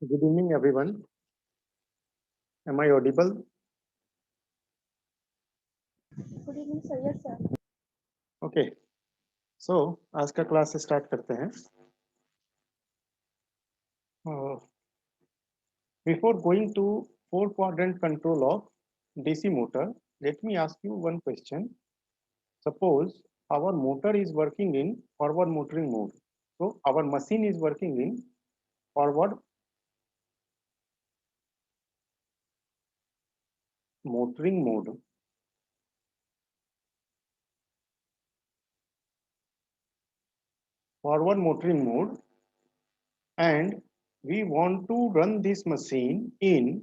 Good evening, everyone. Am I audible? Good evening, sir. Yes, sir. Okay. So आज का class start करते हैं. Before going to four-quadrant control of DC motor, let me ask you one question. Suppose our motor is working in forward motoring mode. So our machine is working in forward motoring mode. Forward motoring mode, and we want to run this machine in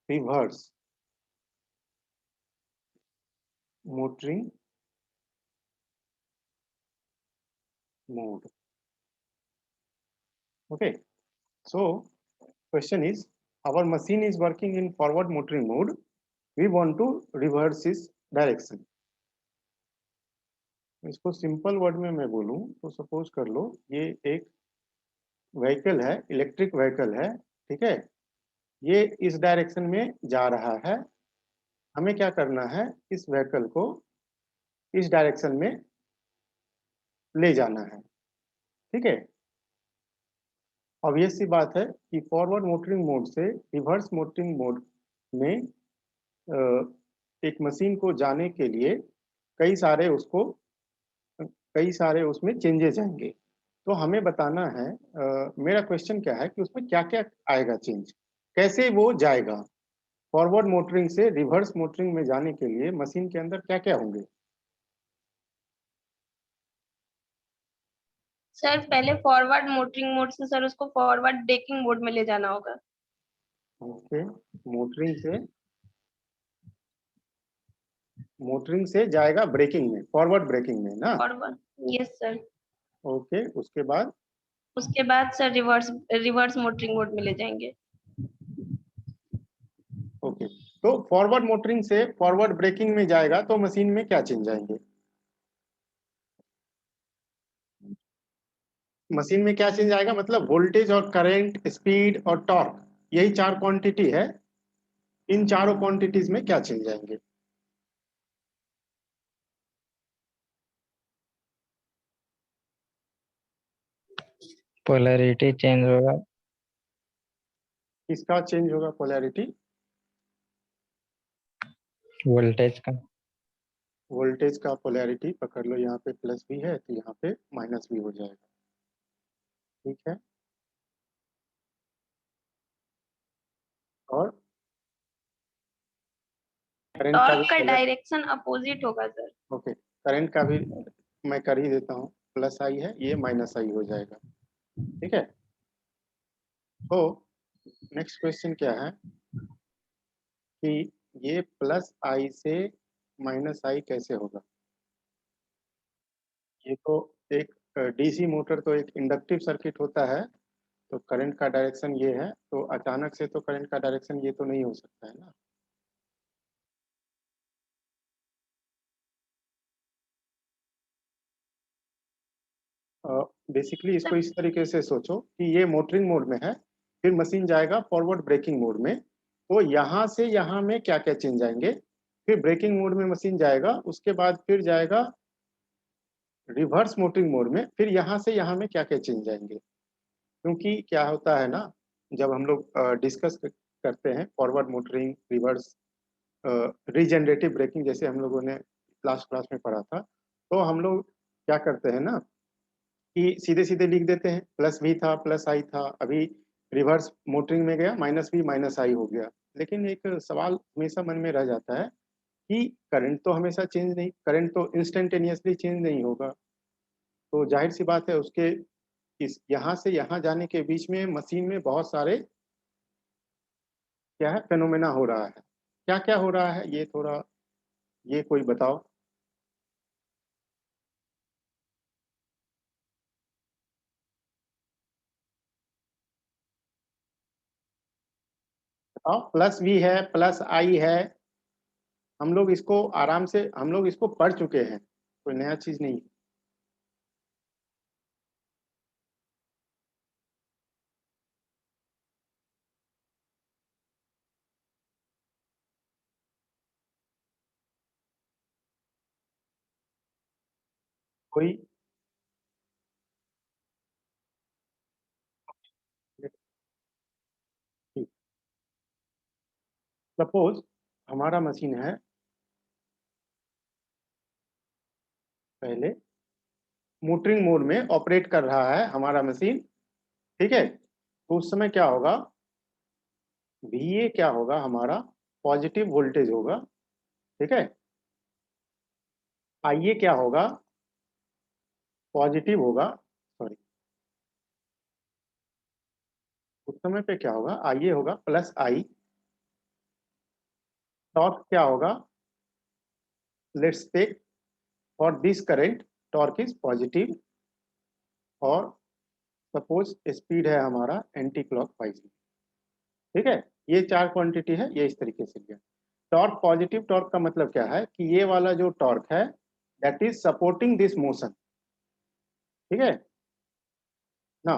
reverse motoring mode. Okay, so question is, our machine is working in forward motoring mode. We want to reverse this direction. इसको simple word में मैं बोलूं तो suppose कर लो ये एक vehicle है, electric vehicle है, ठीक है. ये इस डायरेक्शन में जा रहा है. हमें क्या करना है, इस व्हीकल को इस डायरेक्शन में ले जाना है, ठीक है. ऑब्वियस सी बात है कि फॉरवर्ड मोटरिंग मोड से रिवर्स मोटरिंग मोड में एक मशीन को जाने के लिए कई सारे उसमें चेंजेस आएंगे. तो हमें बताना है, मेरा क्वेश्चन क्या है कि उसमें क्या क्या आएगा चेंज, कैसे वो जाएगा. फॉरवर्ड मोटरिंग से रिवर्स मोटरिंग में जाने के लिए मशीन के अंदर क्या क्या होंगे. सर पहले फॉरवर्ड मोटरिंग मोड से सर उसको फॉरवर्ड ब्रेकिंग मोड में ले जाना होगा. ओके, मोटरिंग से जाएगा ब्रेकिंग में, फॉरवर्ड ब्रेकिंग में ना. Forward, yes sir. ओके, उसके बाद सर रिवर्स मोटरिंग मोड में ले जाएंगे. ओके, तो फॉरवर्ड मोटरिंग से फॉरवर्ड ब्रेकिंग में जाएगा तो मशीन में क्या चेंज आएंगे. मशीन में क्या चेंज आएगा मतलब वोल्टेज और करंट, स्पीड और टॉर्क, यही चार क्वांटिटी है. इन चारों क्वांटिटीज में क्या चेंज आएंगे. पोलैरिटी चेंज होगा. किसका चेंज होगा पोलैरिटी. वोल्टेज का. वोल्टेज का पोलैरिटी पकड़ लो, यहाँ पे प्लस भी है तो यहाँ पे माइनस भी हो जाएगा, ठीक है. और करंट टॉर्क का डायरेक्शन अपोजिट होगा सर. ओके, करंट का भी मैं कर ही देता हूँ. प्लस आई है, ये माइनस आई हो जाएगा, ठीक है. तो नेक्स्ट क्वेश्चन क्या है कि ये प्लस आई से माइनस आई कैसे होगा. ये तो एक डीसी मोटर तो एक इंडक्टिव सर्किट होता है, तो करंट का डायरेक्शन ये है, तो अचानक से तो करंट का डायरेक्शन ये तो नहीं हो सकता है ना. बेसिकली इसको इस तरीके से सोचो कि ये मोटरिंग मोड में है, फिर मशीन जाएगा फॉरवर्ड ब्रेकिंग मोड में, तो यहाँ से यहाँ में क्या क्या चेंज आएंगे. फिर ब्रेकिंग मोड में मशीन जाएगा, उसके बाद फिर जाएगा रिवर्स मोटरिंग मोड में, फिर यहाँ से यहाँ में क्या क्या चेंज आएंगे. क्योंकि क्या होता है ना, जब हम लोग डिस्कस करते हैं forward motoring, reverse, regenerative braking, जैसे हम लोगों ने लास्ट क्लास में पढ़ा था, तो हम लोग क्या करते हैं ना कि सीधे सीधे लिख देते हैं, प्लस भी था प्लस आई था, अभी रिवर्स मोटरिंग में गया माइनस भी माइनस आई हो गया. लेकिन एक सवाल हमेशा मन में रह जाता है कि करंट तो हमेशा चेंज नहीं, करंट तो इंस्टेंटेनियसली चेंज नहीं होगा. तो जाहिर सी बात है उसके इस यहाँ से यहाँ जाने के बीच में मशीन में बहुत सारे क्या है फेनोमेना हो रहा है. क्या क्या हो रहा है ये थोड़ा ये कोई बताओ. बताओ, प्लस भी है प्लस आई है, हम लोग इसको आराम से हम लोग इसको पढ़ चुके हैं, कोई नया चीज नहीं. कोई सपोज हमारा मशीन है, पहले मोटरिंग मोड में ऑपरेट कर रहा है हमारा मशीन, ठीक है। तो उस समय क्या होगा, VA क्या होगा, हमारा पॉजिटिव वोल्टेज होगा, ठीक है। IA क्या होगा, पॉजिटिव होगा, सॉरी, उस समय पे क्या होगा, IA होगा प्लस I। टॉर्क क्या होगा, let's take for this current torque is positive, और सपोज स्पीड है हमारा एंटी क्लॉकवाइज, ठीक है। ये चार क्वांटिटी है, ये इस तरीके से लिया। टॉर्क, पॉजिटिव टॉर्क का मतलब क्या है कि ये वाला जो टॉर्क है that is supporting this motion, ठीक है ना।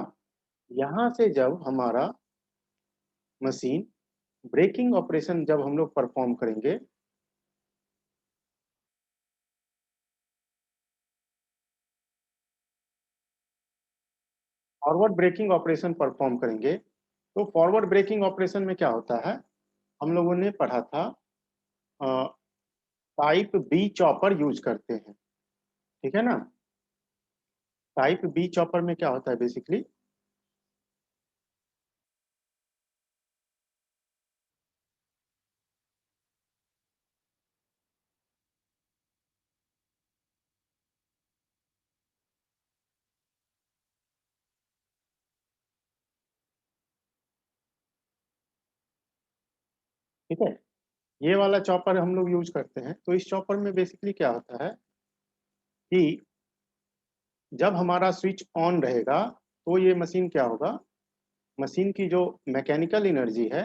यहां से जब हमारा मशीन ब्रेकिंग ऑपरेशन जब हम लोग परफॉर्म करेंगे, फॉरवर्ड ब्रेकिंग ऑपरेशन परफॉर्म करेंगे, तो फॉरवर्ड ब्रेकिंग ऑपरेशन में क्या होता है, हम लोगों ने पढ़ा था, टाइप बी चॉपर यूज करते हैं, ठीक है ना। टाइप बी चॉपर में क्या होता है बेसिकली, ठीक है। ये वाला चॉपर हम लोग यूज करते हैं। तो इस चॉपर में बेसिकली क्या होता है कि जब हमारा स्विच ऑन रहेगा तो ये मशीन क्या होगा, मशीन की जो मैकेनिकल एनर्जी है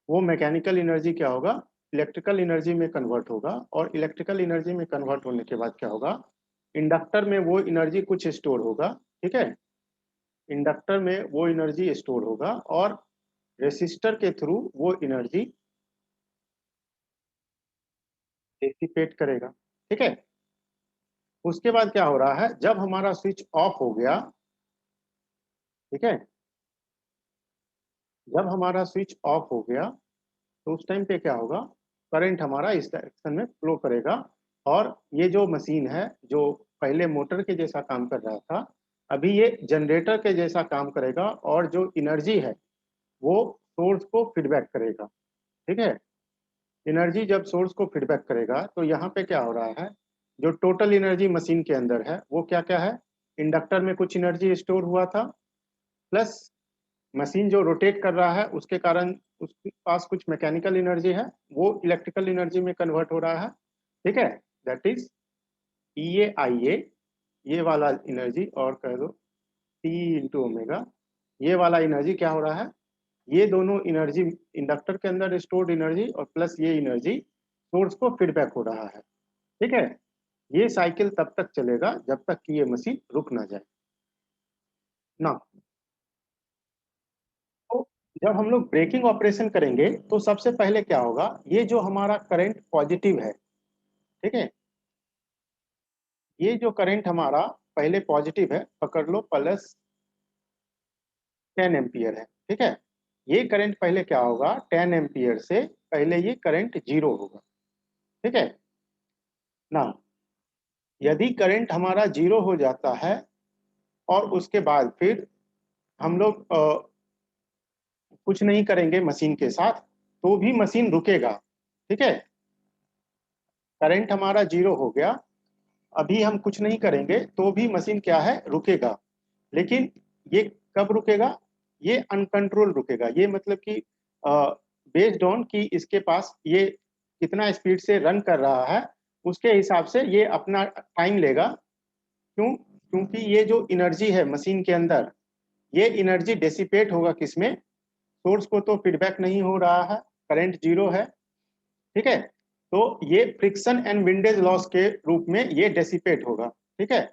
वो मैकेनिकल एनर्जी क्या होगा, इलेक्ट्रिकल एनर्जी में कन्वर्ट होगा, और इलेक्ट्रिकल एनर्जी में कन्वर्ट होने के बाद क्या होगा, इंडक्टर में वो एनर्जी कुछ स्टोर होगा, ठीक है। इंडक्टर में वो एनर्जी स्टोर होगा और रेसिस्टर के थ्रू वो एनर्जी डिसिपेट करेगा, ठीक है। उसके बाद क्या हो रहा है, जब हमारा स्विच ऑफ हो गया, ठीक है, जब हमारा स्विच ऑफ हो गया तो उस टाइम पे क्या होगा, करंट हमारा इस डायरेक्शन में फ्लो करेगा, और ये जो मशीन है जो पहले मोटर के जैसा काम कर रहा था, अभी ये जनरेटर के जैसा काम करेगा, और जो एनर्जी है वो सोर्स को फीडबैक करेगा, ठीक है। एनर्जी जब सोर्स को फीडबैक करेगा तो यहाँ पे क्या हो रहा है, जो टोटल एनर्जी मशीन के अंदर है वो क्या क्या है, इंडक्टर में कुछ एनर्जी स्टोर हुआ था, प्लस मशीन जो रोटेट कर रहा है उसके कारण उसके पास कुछ मैकेनिकल एनर्जी है, वो इलेक्ट्रिकल एनर्जी में कन्वर्ट हो रहा है, ठीक है। दैट इज EA IA, ये वाला एनर्जी, और कह दो T इंटू ओमेगा, ये वाला एनर्जी क्या हो रहा है, ये दोनों एनर्जी इंडक्टर के अंदर स्टोर्ड एनर्जी और प्लस ये एनर्जी सोर्स को फीडबैक हो रहा है, ठीक है। ये साइकिल तब तक चलेगा जब तक कि ये मशीन रुक ना जाए ना। तो जब हम लोग ब्रेकिंग ऑपरेशन करेंगे तो सबसे पहले क्या होगा, ये जो हमारा करंट पॉजिटिव है, ठीक है, ये जो करंट हमारा पहले पॉजिटिव है, पकड़ लो, प्लस 10 एम्पियर है, ठीक है। ये करंट पहले क्या होगा, 10 एम्पियर से पहले ये करंट 0 होगा, ठीक है ना। यदि करंट हमारा 0 हो जाता है और उसके बाद फिर हम लोग कुछ नहीं करेंगे मशीन के साथ, तो भी मशीन रुकेगा, ठीक है। करंट हमारा 0 हो गया, अभी हम कुछ नहीं करेंगे तो भी मशीन क्या है, रुकेगा। लेकिन ये कब रुकेगा, ये अनकंट्रोल रुकेगा। ये मतलब कि बेस्ड ऑन कि इसके पास ये कितना स्पीड से रन कर रहा है, उसके हिसाब से ये अपना टाइम लेगा। क्यों, क्योंकि ये जो एनर्जी है मशीन के अंदर, ये एनर्जी डेसिपेट होगा किसमें, सोर्स को तो फीडबैक नहीं हो रहा है, करंट 0 है, ठीक है। तो ये फ्रिक्शन एंड विंडेज लॉस के रूप में ये डेसिपेट होगा, ठीक है।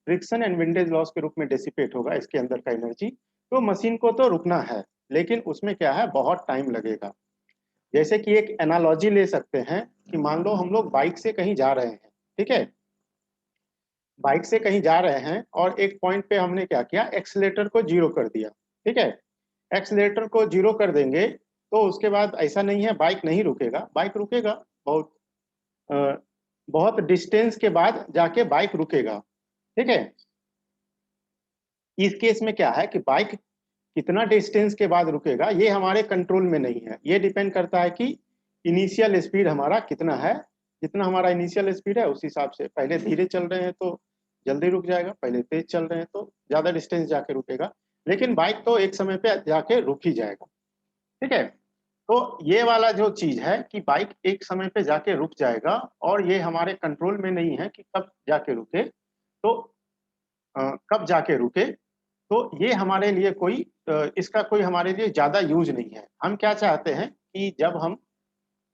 फ्रिक्शन एंड विंडेज लॉस के रूप में डेसिपेट होगा इसके अंदर का एनर्जी। तो मशीन को तो रुकना है, लेकिन उसमें क्या है, बहुत टाइम लगेगा। जैसे कि एक एनालॉजी ले सकते हैं कि मान लो हम लोग बाइक से कहीं जा रहे हैं, ठीक है। बाइक से कहीं जा रहे हैं और एक पॉइंट पे हमने क्या किया, एक्सीलेटर को 0 कर दिया। ठीक है, एक्सीलेटर को 0 कर देंगे तो उसके बाद ऐसा नहीं है बाइक नहीं रुकेगा, बाइक रुकेगा, बहुत बहुत डिस्टेंस के बाद जाके बाइक रुकेगा। ठीक है, इस केस में क्या है कि बाइक कितना डिस्टेंस के बाद रुकेगा ये हमारे कंट्रोल में नहीं है, ये डिपेंड करता है कि इनिशियल स्पीड हमारा कितना है। जितना हमारा इनिशियल स्पीड है उस हिसाब से, पहले धीरे चल रहे हैं तो जल्दी रुक जाएगा, पहले तेज चल रहे हैं तो ज्यादा डिस्टेंस जाके रुकेगा, लेकिन बाइक तो एक समय पे जाके रुक ही जाएगा। ठीक है, तो ये वाला जो चीज है कि बाइक एक समय पे जाके रुक जाएगा और ये हमारे कंट्रोल में नहीं है कि कब जाके रुके, तो कब जाके रुके, तो ये हमारे लिए कोई इसका कोई हमारे लिए ज्यादा यूज नहीं है। हम क्या चाहते हैं कि जब हम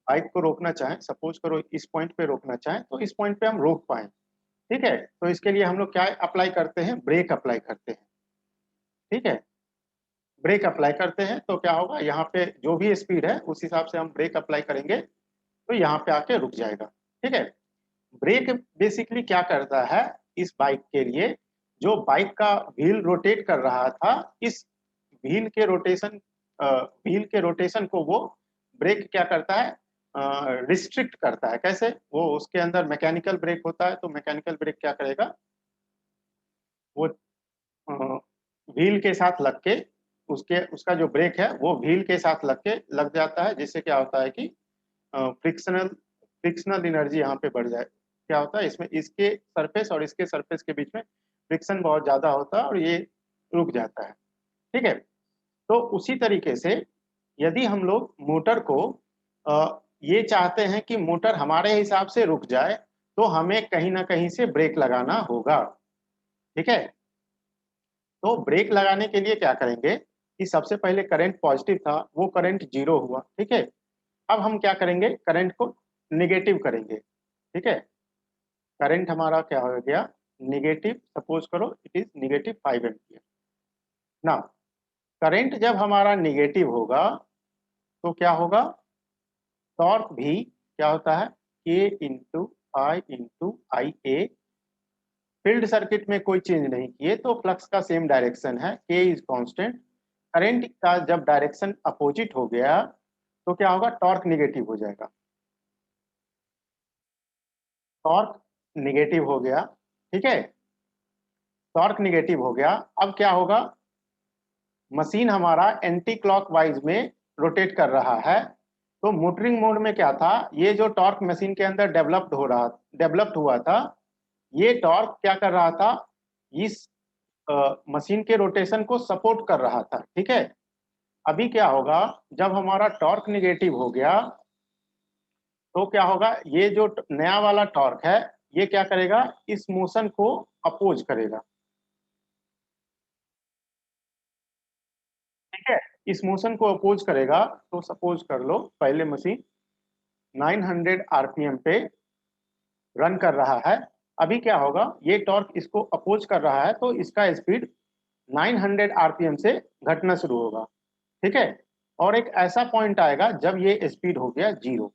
बाइक को रोकना चाहें, सपोज करो इस पॉइंट पे रोकना चाहें तो इस पॉइंट पे हम रोक पाए। ठीक है, तो इसके लिए हम लोग क्या अप्लाई करते हैं, ब्रेक अप्लाई करते हैं। ठीक है, ब्रेक अप्लाई करते हैं तो क्या होगा, यहाँ पे जो भी स्पीड है उस हिसाब से हम ब्रेक अप्लाई करेंगे तो यहाँ पे आके रुक जाएगा। ठीक है, ब्रेक बेसिकली क्या करता है इस बाइक के लिए, जो बाइक का व्हील रोटेट कर रहा था, इस व्हील के रोटेशन व्हील के रोटेशन को वो ब्रेक क्या करता है, रिस्ट्रिक्ट करता है। कैसे, वो उसके अंदर मैकेनिकल ब्रेक होता है तो मैकेनिकल ब्रेक क्या करेगा, वो व्हील के साथ लग के उसका जो ब्रेक है वो व्हील के साथ लग जाता है, जिससे क्या होता है कि फ्रिक्शनल फ्रिक्शनल एनर्जी यहाँ पे बढ़ जाए। क्या होता है इसमें, इसके सरफेस और इसके सरफेस के बीच में फ्रिक्शन बहुत ज्यादा होता है और ये रुक जाता है। ठीक है, तो उसी तरीके से यदि हम लोग मोटर को ये चाहते हैं कि मोटर हमारे हिसाब से रुक जाए तो हमें कहीं ना कहीं से ब्रेक लगाना होगा। ठीक है, तो ब्रेक लगाने के लिए क्या करेंगे कि सबसे पहले करंट पॉजिटिव था, वो करंट 0 हुआ। ठीक है, अब हम क्या करेंगे, करंट को निगेटिव करेंगे। ठीक है, करंट हमारा क्या हो गया, निगेटिव, सपोज करो इट इज निगेटिव 5 एम्पियर। ना, करंट जब हमारा निगेटिव होगा तो क्या होगा, टॉर्क भी क्या होता है, के इंटू आई इंटू आई ए। फील्ड सर्किट में कोई चेंज नहीं किए तो फ्लक्स का सेम डायरेक्शन है, के इज कांस्टेंट। करंट का जब डायरेक्शन अपोजिट हो गया तो क्या होगा, टॉर्क निगेटिव हो जाएगा, टॉर्क निगेटिव हो गया। ठीक है, टॉर्क निगेटिव हो गया, अब क्या होगा, मशीन हमारा एंटी क्लॉकवाइज में रोटेट कर रहा है। तो मोटरिंग मोड में क्या था, ये जो टॉर्क मशीन के अंदर डेवलप्ड हुआ था, ये टॉर्क क्या कर रहा था, इस मशीन के रोटेशन को सपोर्ट कर रहा था। ठीक है, अभी क्या होगा, जब हमारा टॉर्क निगेटिव हो गया तो क्या होगा, ये जो नया वाला टॉर्क है ये क्या करेगा, इस मोशन को अपोज करेगा। ठीक है, इस मोशन को अपोज करेगा, तो सपोज कर लो पहले मशीन 900 आरपीएम पे रन कर रहा है। अभी क्या होगा, ये टॉर्क इसको अपोज कर रहा है तो इसका स्पीड 900 आरपीएम से घटना शुरू होगा। ठीक है, और एक ऐसा पॉइंट आएगा जब ये स्पीड हो गया 0।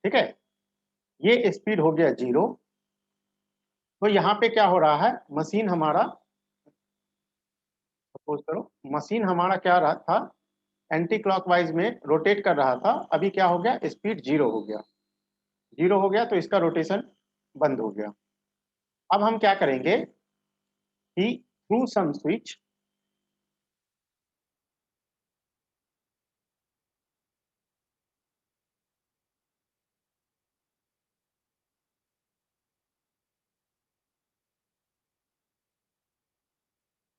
ठीक है, ये स्पीड हो गया 0, तो यहाँ पे क्या हो रहा है, मशीन हमारा, सपोज करो मशीन हमारा क्या रहा था, एंटी क्लॉकवाइज में रोटेट कर रहा था। अभी क्या हो गया, स्पीड 0 हो गया, 0 हो गया तो इसका रोटेशन बंद हो गया। अब हम क्या करेंगे कि थ्रू सम स्विच,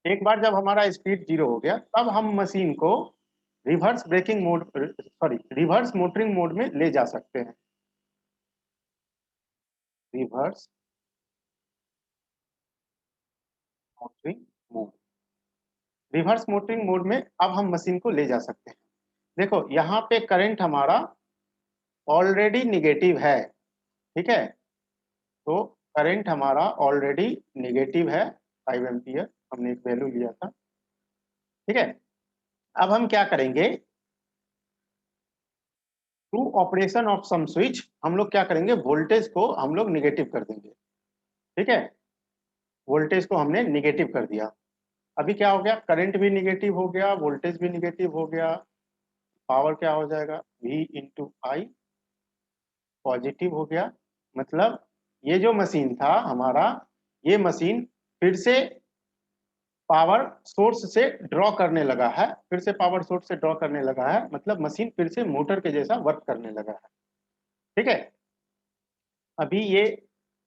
एक बार जब हमारा स्पीड 0 हो गया तब हम मशीन को reverse braking mode, sorry reverse motoring mode में ले जा सकते हैं। Reverse motoring mode, reverse motoring mode में अब हम मशीन को ले जा सकते हैं। देखो यहाँ पे करंट हमारा ऑलरेडी निगेटिव है। ठीक है, तो करंट हमारा ऑलरेडी निगेटिव है 5 एम्पियर, हमने एक वैल्यू लिया था। ठीक है, अब हम क्या करेंगे, through operation of some switch हम लोग क्या करेंगे, वोल्टेज को हम लोग निगेटिव कर देंगे। ठीक है, वोल्टेज को हमने निगेटिव कर दिया। अभी क्या हो गया, करंट भी निगेटिव हो गया, वोल्टेज भी निगेटिव हो गया, पावर क्या हो जाएगा, V इंटू आई पॉजिटिव हो गया। मतलब ये जो मशीन था हमारा, ये मशीन फिर से पावर सोर्स से ड्रॉ करने लगा है, फिर से पावर सोर्स से ड्रॉ करने लगा है, मतलब मशीन फिर से मोटर के जैसा वर्क करने लगा है। ठीक है, अभी ये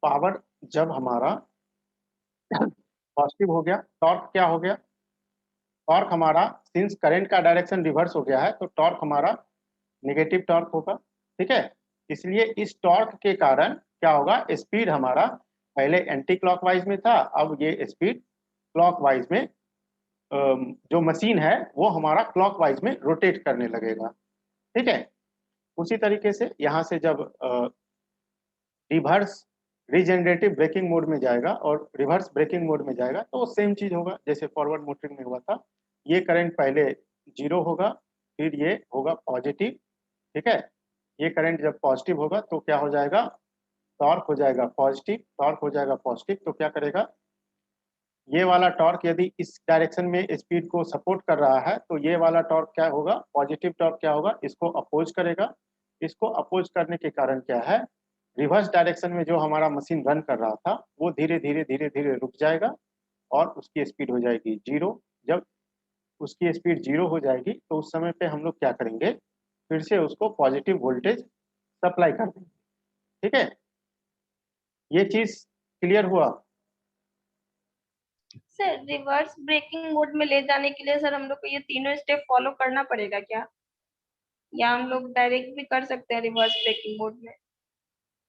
पावर जब हमारा पॉजिटिव हो गया, टॉर्क क्या हो गया, टॉर्क हमारा सिंस करंट का डायरेक्शन रिवर्स हो गया है तो टॉर्क हमारा नेगेटिव टॉर्क होगा। ठीक है, इसलिए इस टॉर्क के कारण क्या होगा, स्पीड हमारा पहले एंटी क्लॉकवाइज में था, अब ये स्पीड क्लॉकवाइज में जो मशीन है वो हमारा क्लॉकवाइज में रोटेट करने लगेगा। ठीक है, उसी तरीके से यहाँ से जब रिवर्स रीजनरेटिव ब्रेकिंग मोड में जाएगा और रिवर्स ब्रेकिंग मोड में जाएगा तो सेम चीज होगा जैसे फॉरवर्ड मोटरिंग में हुआ था। ये करंट पहले जीरो होगा, फिर ये होगा पॉजिटिव। ठीक है, ये करंट जब पॉजिटिव होगा तो क्या हो जाएगा, टॉर्क हो जाएगा पॉजिटिव, टॉर्क हो जाएगा पॉजिटिव तो क्या करेगा, ये वाला टॉर्क यदि इस डायरेक्शन में स्पीड को सपोर्ट कर रहा है तो ये वाला टॉर्क क्या होगा, पॉजिटिव टॉर्क क्या होगा, इसको अपोज करेगा। इसको अपोज करने के कारण क्या है, रिवर्स डायरेक्शन में जो हमारा मशीन रन कर रहा था वो धीरे धीरे धीरे धीरे रुक जाएगा और उसकी स्पीड हो जाएगी जीरो। जब उसकी स्पीड जीरो हो जाएगी तो उस समय पे हम लोग क्या करेंगे, फिर से उसको पॉजिटिव वोल्टेज सप्लाई कर देंगे। ठीक है, ये चीज क्लियर हुआ। सर रिवर्स ब्रेकिंग मोड में ले जाने के लिए सर हम लोग को ये तीनों स्टेप फॉलो करना पड़ेगा क्या, या हम लोग डायरेक्ट भी कर सकते हैं रिवर्स ब्रेकिंग मोड में?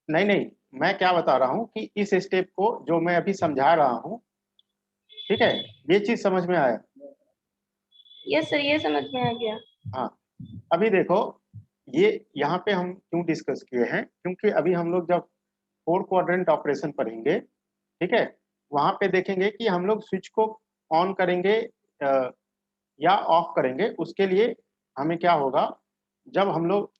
नहीं नहीं, मैं क्या बता रहा हूँ कि इस स्टेप को जो मैं अभी समझा रहा हूँ, ठीक है, ये चीज समझ में आया। यस सर, ये समझ में आ गया। हाँ, अभी देखो, ये यहाँ पे हम क्यों डिस्कस किए हैं, क्योंकि अभी हम लोग जब फोर क्वाड्रेंट ऑपरेशन पढ़ेंगे, ठीक है, वहां पे देखेंगे कि हम लोग स्विच को ऑन करेंगे या ऑफ करेंगे। उसके लिए हमें क्या होगा, जब हम लोग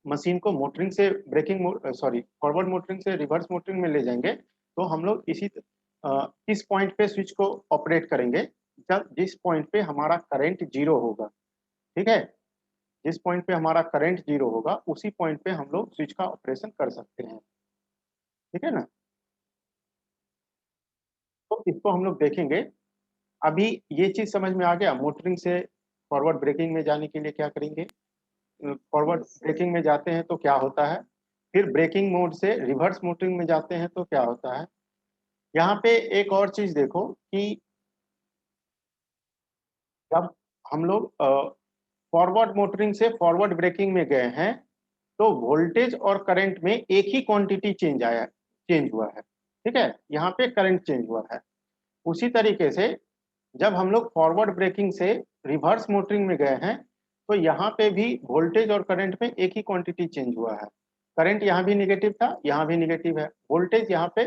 मशीन को मोटरिंग से ब्रेकिंग सॉरी फॉरवर्ड मोटरिंग से रिवर्स मोटरिंग में ले जाएंगे तो हम लोग इस पॉइंट पे स्विच को ऑपरेट करेंगे जब जिस पॉइंट पे हमारा करंट जीरो होगा। ठीक है, जिस पॉइंट पे हमारा करंट जीरो होगा उसी पॉइंट पे हम लोग स्विच का ऑपरेशन कर सकते हैं। ठीक है ना, तो इसको हम लोग देखेंगे। अभी ये चीज समझ में आ गया, मोटरिंग से फॉरवर्ड ब्रेकिंग में जाने के लिए क्या करेंगे, फॉरवर्ड ब्रेकिंग में जाते हैं तो क्या होता है, फिर ब्रेकिंग मोड से रिवर्स मोटरिंग में जाते हैं तो क्या होता है। यहाँ पे एक और चीज देखो कि जब हम लोग फॉरवर्ड मोटरिंग से फॉरवर्ड ब्रेकिंग में गए हैं तो वोल्टेज और करंट में एक ही क्वांटिटी चेंज हुआ है। ठीक है, यहाँ पे करंट चेंज हुआ है। उसी तरीके से जब हम लोग फॉरवर्ड ब्रेकिंग से रिवर्स मोटरिंग में गए हैं तो यहाँ पे भी वोल्टेज और करंट में एक ही क्वांटिटी चेंज हुआ है। करंट यहाँ भी निगेटिव था, यहाँ भी निगेटिव है, वोल्टेज यहाँ पे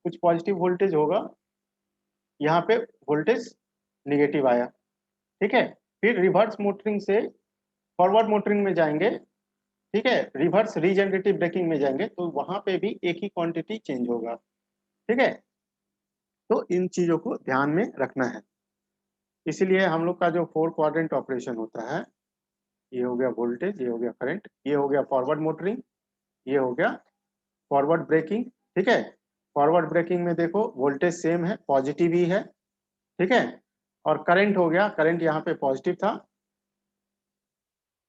कुछ पॉजिटिव वोल्टेज होगा, यहाँ पे वोल्टेज निगेटिव आया। ठीक है, फिर रिवर्स मोटरिंग से फॉरवर्ड मोटरिंग में जाएंगे, ठीक है, रिवर्स रीजनरेटिव ब्रेकिंग में जाएंगे तो वहां पे भी एक ही क्वांटिटी चेंज होगा। ठीक है, तो इन चीजों को ध्यान में रखना है। इसीलिए हम लोग का जो फोर क्वाड्रेंट ऑपरेशन होता है, ये हो गया वोल्टेज, ये हो गया करंट, ये हो गया फॉरवर्ड मोटरिंग, ये हो गया फॉरवर्ड ब्रेकिंग। ठीक है, फॉरवर्ड ब्रेकिंग में देखो वोल्टेज सेम है, पॉजिटिव ही है। ठीक है, और करंट हो गया, करंट यहाँ पे पॉजिटिव था,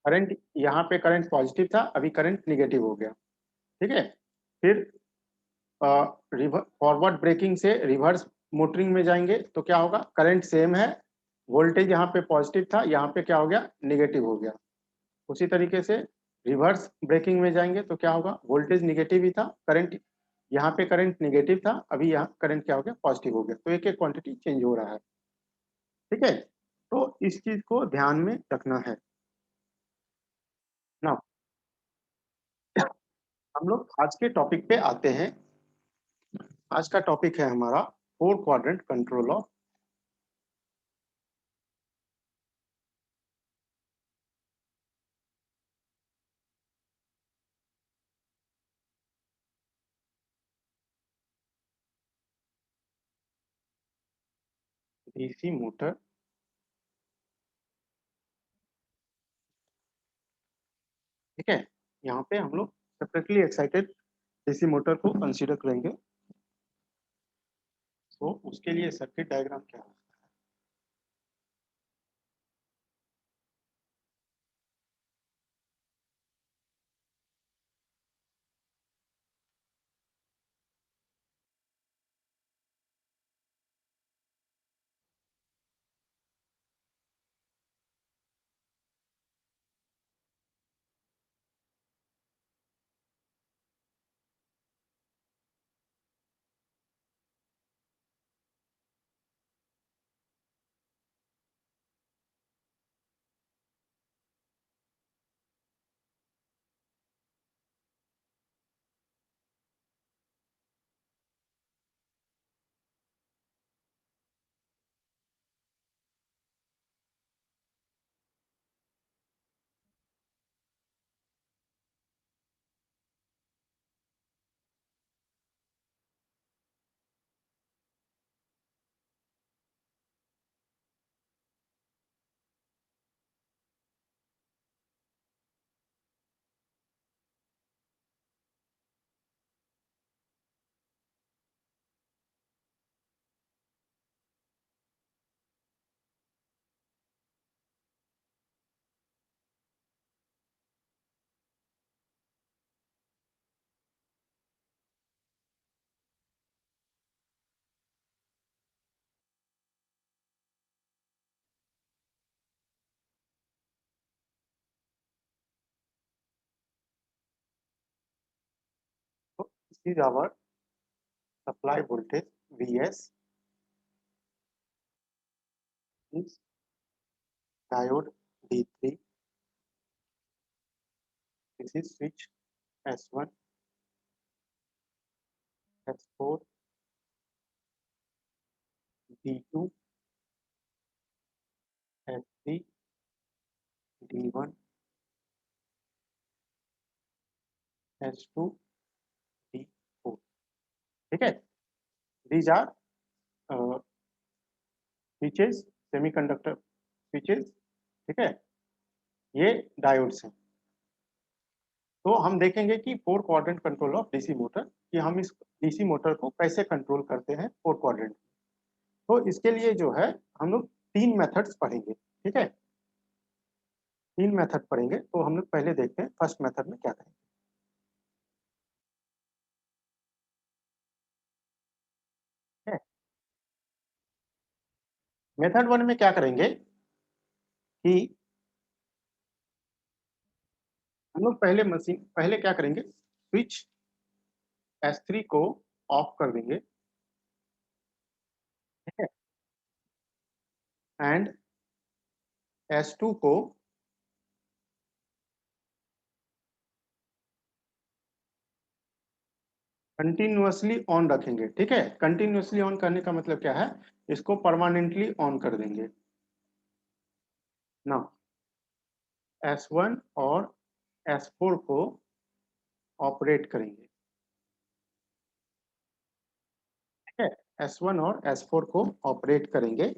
करंट यहाँ पे करंट पॉजिटिव था, अभी करंट निगेटिव हो गया। ठीक है, फिर फॉरवर्ड ब्रेकिंग से रिवर्स मोटरिंग में जाएंगे तो क्या होगा, करंट सेम है, वोल्टेज यहाँ पे पॉजिटिव था, यहाँ पे क्या हो गया, निगेटिव हो गया। उसी तरीके से रिवर्स ब्रेकिंग में जाएंगे तो क्या होगा, वोल्टेज निगेटिव ही था, करंट यहाँ पे करंट निगेटिव था, अभी यहाँ करंट क्या हो गया, पॉजिटिव हो गया, तो एक एक क्वांटिटी चेंज हो रहा है। ठीक है, तो इस चीज को ध्यान में रखना है ना। हम लोग आज के टॉपिक पे आते हैं। आज का टॉपिक है हमारा four quadrant control of DC motor ठीक है। यहाँ पे हम लोग सेपरेटली एक्साइटेड डीसी मोटर को कंसीडर करेंगे। तो उसके लिए सर्किट डायग्राम क्या है? तो this is our supply voltage Vs is diode D3. This is switch S1, S4, D2, S3, D1, S2, D4 ठीक है। These are switches, semiconductor switches ठीक है। ये डायोड्स हैं। तो हम देखेंगे कि 4 quadrant control of DC motor कि हम इस डीसी मोटर को कैसे कंट्रोल करते हैं 4 क्वाड्रेंट। तो इसके लिए जो है हम लोग 3 मेथड्स पढ़ेंगे ठीक है। 3 मेथड पढ़ेंगे। तो हम लोग पहले देखते हैं फर्स्ट मेथड में क्या करेंगे। मेथड 1 में क्या करेंगे कि हम लोग पहले क्या करेंगे, स्विच S3 को ऑफ कर देंगे ठीक है। एंड S2 को कंटिन्यूअसली ऑन रखेंगे ठीक है। कंटिन्यूअसली ऑन करने का मतलब क्या है, इसको परमानेंटली ऑन कर देंगे ना। S1 और S4 को ऑपरेट करेंगे ठीक है। S1 और S4 को ऑपरेट करेंगे।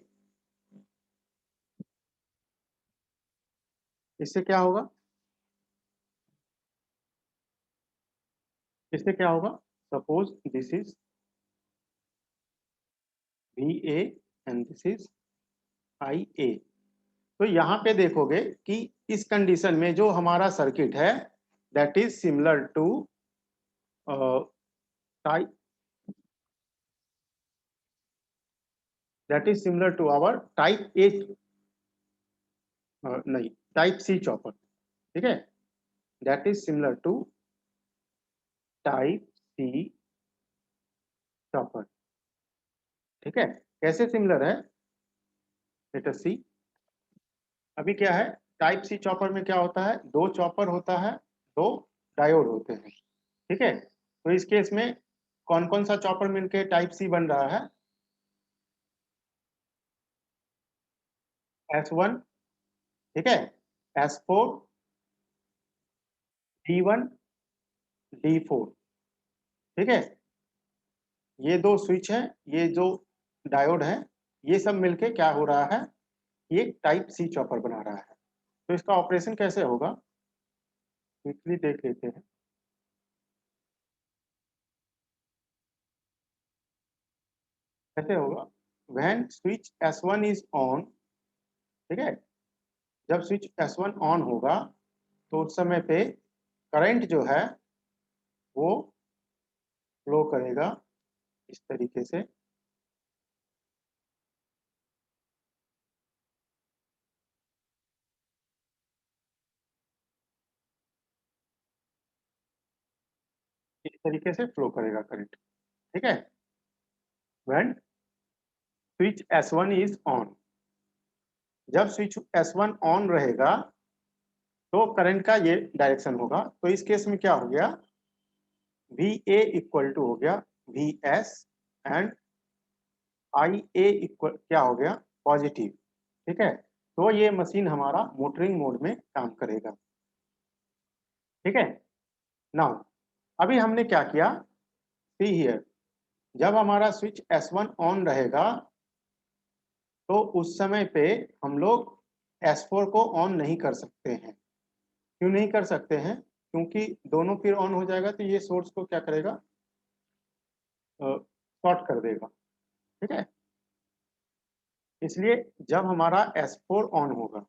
इससे क्या होगा, इससे क्या होगा, suppose this is VA and this is IA। तो यहाँ पे देखोगे कि इस कंडीशन में जो हमारा सर्किट है that is similar to type, that is similar to our type A नहीं टाइप सी चॉपर ठीक है। That is similar to type C chopper ठीक है। कैसे सिमिलर है, लेट अस सी। अभी क्या है, टाइप सी चॉपर में क्या होता है, 2 चॉपर होता है, 2 डायोड होते हैं ठीक है। तो इस केस में कौन कौन सा चॉपर मिलके टाइप सी बन रहा है, S1 ठीक है, S4, D1, D4 ठीक है। ये 2 स्विच है, ये जो डायोड है ये सब मिलके क्या हो रहा है, ये टाइप सी चॉपर बना रहा है। तो इसका ऑपरेशन कैसे होगा क्विकली देख लेते हैं। कैसे होगा, when switch S1 is on, ठीक है, जब स्विच S1 ऑन होगा तो उस समय पे करंट जो है वो फ्लो करेगा इस तरीके से। इस तरीके से फ्लो करेगा करंट, ठीक है, when switch S1 is on. जब स्विच S1 ऑन रहेगा तो करंट का ये डायरेक्शन होगा। तो इस केस में क्या हो गया, VA इक्वल टू हो गया VS एंड IA इक्वल क्या हो गया, पॉजिटिव, ठीक है। तो ये मशीन हमारा मोटरिंग मोड में काम करेगा, ठीक है। नाउ अभी हमने क्या किया, सी हियर, जब हमारा स्विच S1 ऑन रहेगा तो उस समय पे हम लोग S4 को ऑन नहीं कर सकते हैं। क्यों नहीं कर सकते हैं, क्योंकि दोनों फिर ऑन हो जाएगा तो ये सोर्स को क्या करेगा, शॉर्ट कर देगा, ठीक है। इसलिए जब हमारा S4 ऑन होगा,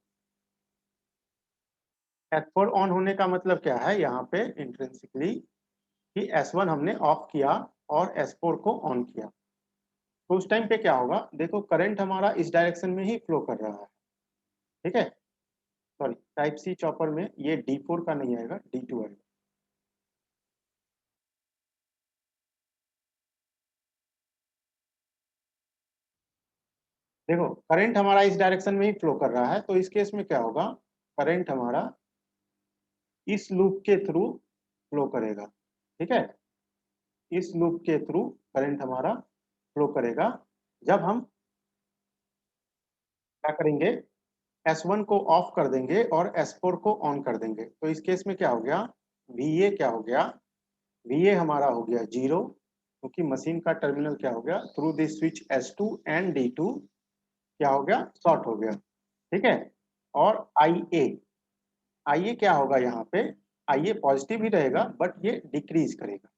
S4 ऑन होने का मतलब क्या है, यहाँ पे इंट्रिंसिकली कि S1 हमने ऑफ किया और S4 को ऑन किया, तो उस टाइम पे क्या होगा, देखो करंट हमारा इस डायरेक्शन में ही फ्लो कर रहा है, ठीक है। सॉरी, टाइप सी चॉपर में ये D4 का नहीं आएगा, D2 आएगा। देखो करंट हमारा इस डायरेक्शन में ही फ्लो कर रहा है, तो इस केस में क्या होगा, करंट हमारा इस लूप के थ्रू फ्लो करेगा, ठीक है। इस लूप के थ्रू करंट हमारा फ्लो करेगा। जब हम क्या करेंगे, S1 को ऑफ कर देंगे और S4 को ऑन कर देंगे, तो इस केस में क्या हो गया, VA क्या हो गया, VA हमारा हो गया 0, क्योंकि मशीन का टर्मिनल क्या हो गया, through this switch S2 and D2 क्या हो गया, शॉर्ट हो गया, ठीक है। और IA क्या होगा, यहाँ पे IA पॉजिटिव ही रहेगा बट ये डिक्रीज करेगा,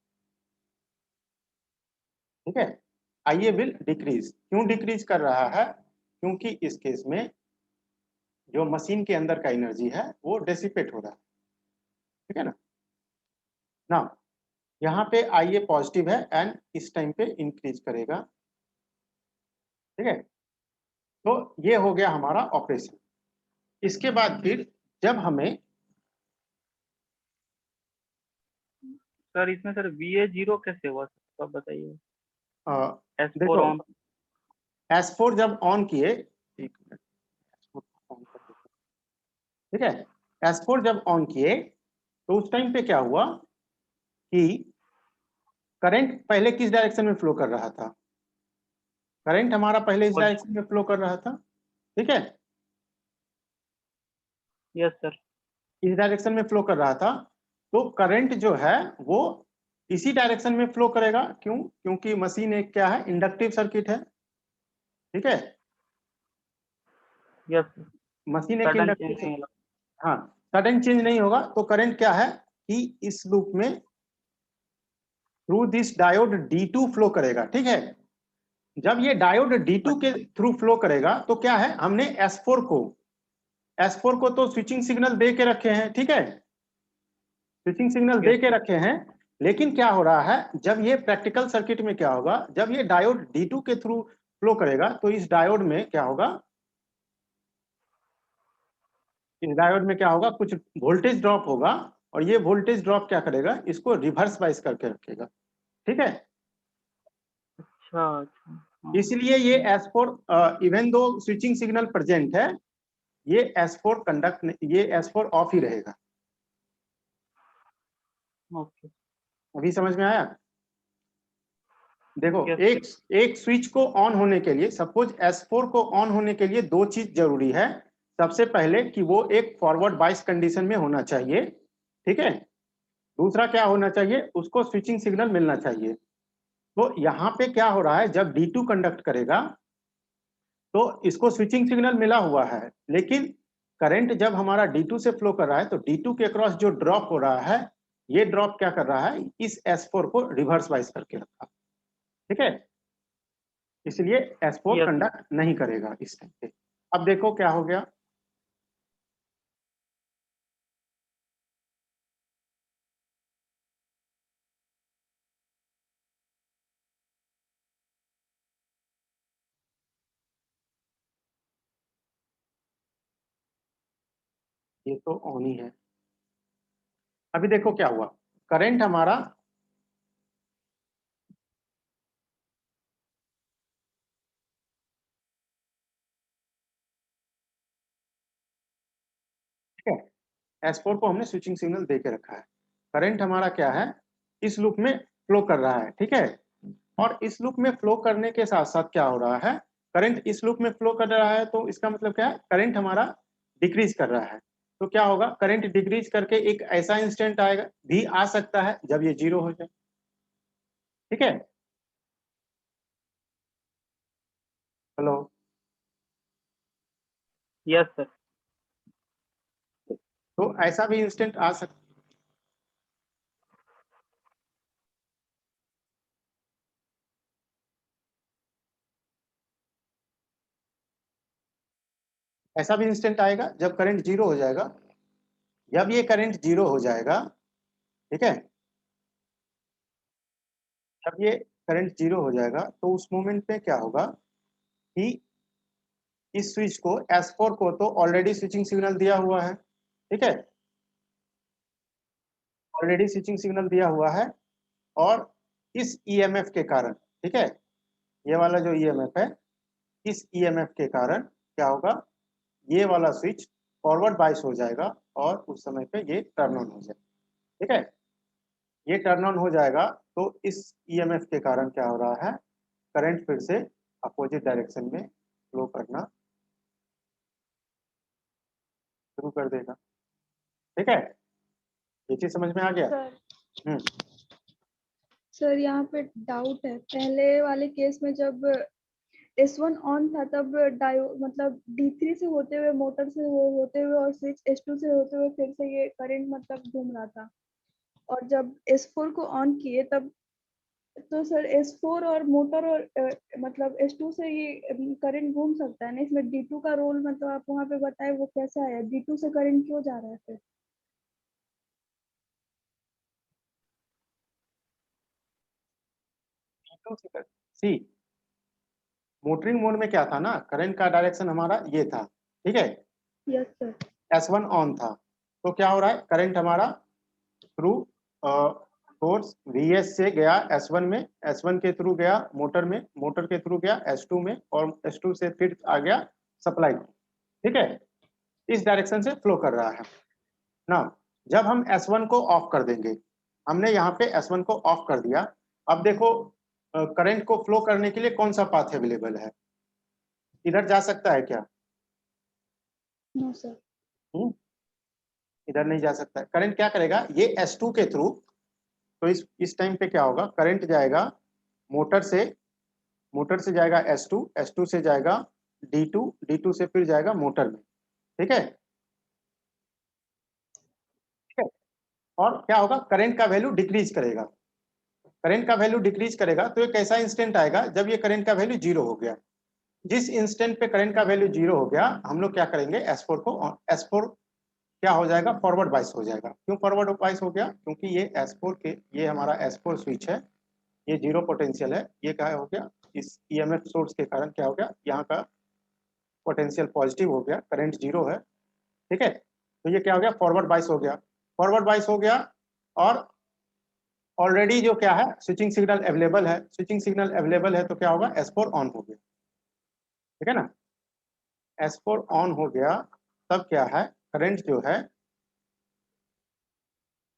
ठीक है। IA will decrease. क्यों डिक्रीज कर रहा है, क्योंकि इस केस में जो मशीन के अंदर का एनर्जी है वो डेसिपेट हो रहा है, ठीक है ना। ना यहाँ पे IA पॉजिटिव है एंड इस टाइम पे इंक्रीज करेगा, ठीक है। तो ये हो गया हमारा ऑपरेशन। इसके बाद फिर जब हमें सर इसमें सर VA 0 कैसे हुआ सर, आप बताइए। S4 देखो ऑन। S4 जब ऑन किए, एक मिनट, S4 ऑन कर देते हैं, ठीक है। S4 जब ऑन किए तो उस टाइम पे क्या हुआ कि करंट पहले किस डायरेक्शन में फ्लो कर रहा था, करंट हमारा पहले इस डायरेक्शन में फ्लो कर रहा था, ठीक है, यस सर। इस डायरेक्शन में फ्लो कर रहा था। तो करंट जो है वो इसी डायरेक्शन में फ्लो करेगा। क्यों, क्योंकि मशीन एक क्या है, इंडक्टिव सर्किट है, ठीक है। Yes sir. मशीन एक सडन इंडक्टिव चेंज नहीं सर्किट, होगा। हाँ, सडन चेंज नहीं होगा। तो करंट क्या है कि इस लूप में through this diode D2 flow करेगा, ठीक है। जब ये डायोड D2 के थ्रू फ्लो करेगा तो क्या है, हमने S4 को तो स्विचिंग सिग्नल दे के रखे हैं, ठीक है, स्विचिंग सिग्नल दे के रखे हैं। लेकिन क्या हो रहा है, जब ये प्रैक्टिकल सर्किट में क्या होगा, जब ये डायोड D2 के थ्रू फ्लो करेगा तो इस डायोड में क्या होगा, इस डायोड में क्या होगा, कुछ वोल्टेज ड्रॉप होगा और ये वोल्टेज ड्रॉप क्या करेगा, इसको रिवर्स बाइस करके रखेगा, ठीक है। अच्छा अच्छा। हाँ। इसलिए ये S4 even though switching signal present है, ये S4 ऑफ ही रहेगा। ओके। अभी समझ में आया। देखो यस एक स्विच को ऑन होने के लिए, सपोज S4 को ऑन होने के लिए दो चीज जरूरी है। सबसे पहले कि वो एक फॉरवर्ड बाइस कंडीशन में होना चाहिए, ठीक है। दूसरा क्या होना चाहिए, उसको स्विचिंग सिग्नल मिलना चाहिए। तो यहाँ पे क्या हो रहा है, जब D2 कंडक्ट करेगा तो इसको स्विचिंग सिग्नल मिला हुआ है, लेकिन करंट जब हमारा D2 से फ्लो कर रहा है तो D2 के अक्रॉस जो ड्रॉप हो रहा है, ये ड्रॉप क्या कर रहा है, इस S4 को रिवर्स वाइज करके रखा, ठीक है। इसलिए S4 Yes, कंडक्ट नहीं करेगा इस टाइम पे। अब देखो क्या हो गया, ये तो ऑन ही है। अभी देखो क्या हुआ, करंट हमारा ठीक है, S4 को हमने स्विचिंग सिग्नल दे के रखा है। करंट हमारा क्या है, इस लूप में फ्लो कर रहा है, ठीक है। और इस लूप में फ्लो करने के साथ साथ क्या हो रहा है, करंट इस लूप में फ्लो कर रहा है, तो इसका मतलब क्या है, करंट हमारा डिक्रीज कर रहा है। तो क्या होगा, करंट डिक्रीज करके एक ऐसा इंस्टेंट आएगा भी आ सकता है जब ये जीरो हो जाए, ठीक है। Hello, yes sir. तो ऐसा भी इंस्टेंट आ सकता, ऐसा भी इंस्टेंट आएगा जब करंट जीरो हो जाएगा। जब ये करंट जीरो हो जाएगा, ठीक है, जब ये करंट जीरो हो जाएगा तो उस मोमेंट पे क्या होगा कि इस स्विच को S4 को तो ऑलरेडी स्विचिंग सिग्नल दिया हुआ है, ठीक है, ऑलरेडी स्विचिंग सिग्नल दिया हुआ है। और इस ईएमएफ के कारण, ठीक है, ये वाला जो ईएमएफ है, इस ईएमएफ के कारण क्या होगा, ये वाला स्विच फॉरवर्ड बाइस हो जाएगा और उस समय पे ये टर्न ऑन हो जाएगा, ठीक है। ये टर्न ऑन हो जाएगा तो इस ईएमएफ के कारण क्या हो रहा है, करंट फिर से अपोजिट डायरेक्शन में फ्लो करना शुरू कर देगा, ठीक है। ये चीज समझ में आ गया। सर हम्म, सर यहाँ पे डाउट है, पहले वाले केस में जब S1 ऑन था तब डायो मतलब D3 से होते हुए मोटर से होते हुए और स्विच S2 से होते हुए फिर से ये करंट मतलब घूम रहा था, और जब S4 को ऑन किए तब तो सर S4 और मोटर और मतलब S2 से ये करंट घूम सकता है ना, इसमें D2 का रोल मतलब आप वहाँ पे बताए वो कैसा है, D2 से करंट क्यों जा रहा है फिर? सी मोटरिंग मोड में क्या था ना, करंट का डायरेक्शन हमारा ये था, ठीक है, यस सर। S1 ऑन था। तो क्या हो रहा है, करंट हमारा थ्रू सोर्स VS से गया S1 में, S1 के थ्रू गया मोटर में, मोटर के थ्रू गया S2 में, और S2 से फिर आ गया सप्लाई, ठीक है, इस डायरेक्शन से फ्लो कर रहा है ना। जब हम S1 को ऑफ कर देंगे, हमने यहाँ पे S1 को ऑफ कर दिया, अब देखो करंट को फ्लो करने के लिए कौन सा पाथ अवेलेबल है, इधर जा सकता है क्या? No sir. इधर नहीं जा सकता है। करंट क्या करेगा, ये S2 के थ्रू, तो इस टाइम पे क्या होगा, करंट जाएगा मोटर से जाएगा S2, S2 से जाएगा D2, D2 से फिर जाएगा मोटर में, ठीक है, ठीक है। और क्या होगा, करंट का वैल्यू डिक्रीज करेगा, करंट का वैल्यू डिक्रीज करेगा तो एक ऐसा इंस्टेंट आएगा जब ये करंट का वैल्यू जीरो हो गया। जिस इंस्टेंट पे करंट का वैल्यू जीरो हो गया, हम लोग क्या करेंगे, S4 क्या हो जाएगा, फॉरवर्ड बाइस हो जाएगा। क्यों फॉरवर्ड बाइस हो गया, क्योंकि ये हमारा S4 स्विच है, ये जीरो पोटेंशियल है, ये क्या हो गया, इस ईएमएफ सोर्स के कारण क्या हो गया, यहाँ का पोटेंशियल पॉजिटिव हो गया, करंट जीरो है, ठीक है। तो ये क्या हो गया, फॉरवर्ड बाइस हो गया, फॉरवर्ड बाइस हो गया। और ऑलरेडी जो क्या है, स्विचिंग सिग्नल अवेलेबल है, स्विचिंग सिग्नल अवेलेबल है, तो क्या होगा, S4 ऑन हो गया, ठीक है ना। S4 ऑन हो गया, तब क्या है, करंट जो है,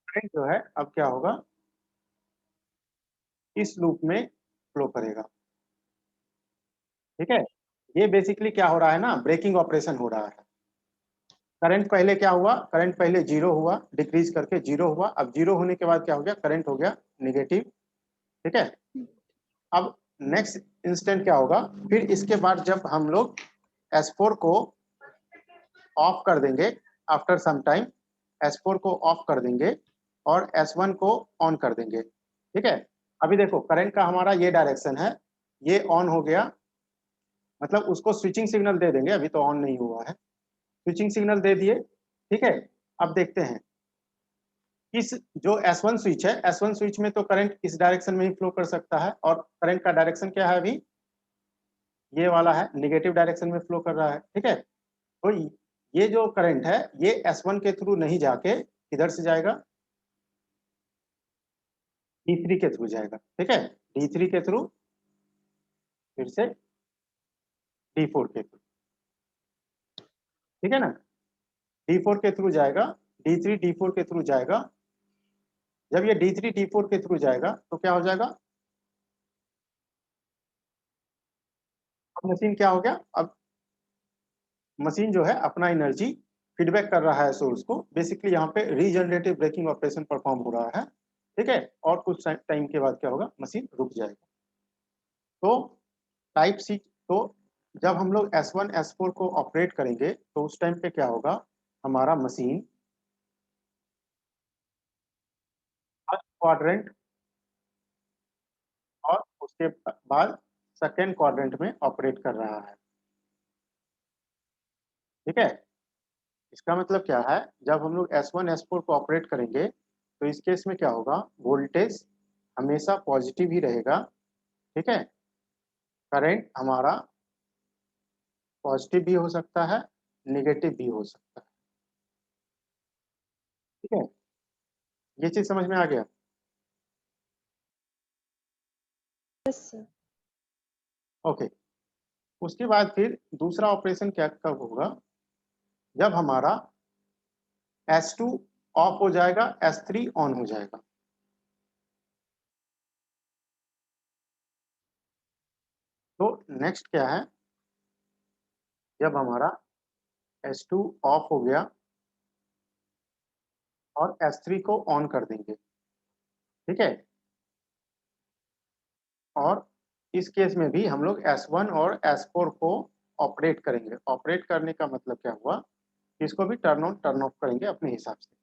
करंट जो है अब क्या होगा, इस लूप में फ्लो करेगा, ठीक है। ये बेसिकली क्या हो रहा है ना, ब्रेकिंग ऑपरेशन हो रहा है। करंट पहले क्या हुआ, करंट पहले जीरो हुआ, डिक्रीज करके जीरो हुआ, अब जीरो होने के बाद क्या हो गया, करंट हो गया नेगेटिव, ठीक है। अब नेक्स्ट इंस्टेंट क्या होगा, फिर इसके बाद जब हम लोग S4 को ऑफ कर देंगे, आफ्टर सम टाइम S4 को ऑफ कर देंगे और S1 को ऑन कर देंगे। ठीक है, अभी देखो करंट का हमारा ये डायरेक्शन है, ये ऑन हो गया, मतलब उसको स्विचिंग सिग्नल दे देंगे, अभी तो ऑन नहीं हुआ है, स्विचिंग सिग्नल दे दिए। ठीक है, अब देखते हैं इस जो S1 स्विच है, S1 स्विच में तो करंट इस डायरेक्शन में ही फ्लो कर सकता है, और करंट का डायरेक्शन क्या है, अभी ये वाला है, नेगेटिव डायरेक्शन में फ्लो कर रहा है। ठीक है, तो ये जो करंट है ये S1 के थ्रू नहीं जाके किधर से जाएगा, D3 के थ्रू जाएगा। ठीक है, D3 के थ्रू, फिर से D4 के थ्रू। ठीक है ना, D4 के थ्रू जाएगा, D3 D4 के थ्रू जाएगा। जब ये D3 D4 के थ्रू जाएगा तो क्या हो जाएगा, अब मशीन क्या हो गया, अब मशीन जो है अपना एनर्जी फीडबैक कर रहा है सोर्स को, बेसिकली यहाँ पे रीजनरेटिव ब्रेकिंग ऑपरेशन परफॉर्म हो रहा है। ठीक है, और कुछ टाइम के बाद क्या होगा, मशीन रुक जाएगा। तो टाइप सी, तो जब हम लोग S1 S4 को ऑपरेट करेंगे तो उस टाइम पे क्या होगा, हमारा मशीन फर्स्ट क्वाड्रेंट और उसके बाद सेकेंड क्वाड्रेंट में ऑपरेट कर रहा है। ठीक है, इसका मतलब क्या है, जब हम लोग S1 S4 को ऑपरेट करेंगे तो इस केस में क्या होगा, वोल्टेज हमेशा पॉजिटिव ही रहेगा। ठीक है, करंट हमारा पॉजिटिव भी हो सकता है, नेगेटिव भी हो सकता है। ठीक है, ये चीज समझ में आ गया। Yes sir. ओके, उसके बाद फिर दूसरा ऑपरेशन क्या कब होगा, जब हमारा S2 ऑफ हो जाएगा, S3 ऑन हो जाएगा। तो नेक्स्ट क्या है, जब हमारा S2 ऑफ हो गया और S3 को ऑन कर देंगे। ठीक है, और इस केस में भी हम लोग S1 और S4 को ऑपरेट करेंगे। ऑपरेट करने का मतलब क्या हुआ, इसको भी टर्न ऑन टर्न ऑफ करेंगे अपने हिसाब से।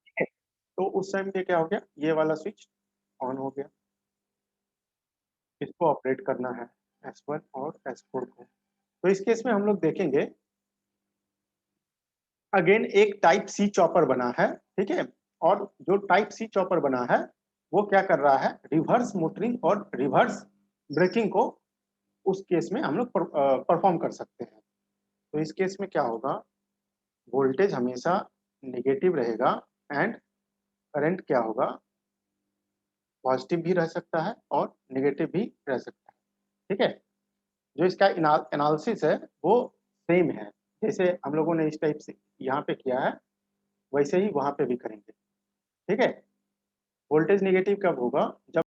ठीक है, तो उस टाइम पे क्या हो गया, ये वाला स्विच ऑन हो गया, इसको ऑपरेट करना है S1 और S4 को। तो इस केस में हम लोग देखेंगे अगेन एक टाइप सी चॉपर बना है। ठीक है, और जो टाइप सी चॉपर बना है वो क्या कर रहा है, रिवर्स मोटरिंग और रिवर्स ब्रेकिंग को उस केस में हम लोग परफॉर्म कर सकते हैं। तो इस केस में क्या होगा, वोल्टेज हमेशा नेगेटिव रहेगा एंड करंट क्या होगा, पॉजिटिव भी रह सकता है और नेगेटिव भी रह सकता है। ठीक है, जो इसका एनालिसिस है वो सेम है, जैसे हम लोगों ने इस टाइप से यहाँ पे किया है वैसे ही वहां पे भी करेंगे। ठीक है, वोल्टेज नेगेटिव कब होगा, जब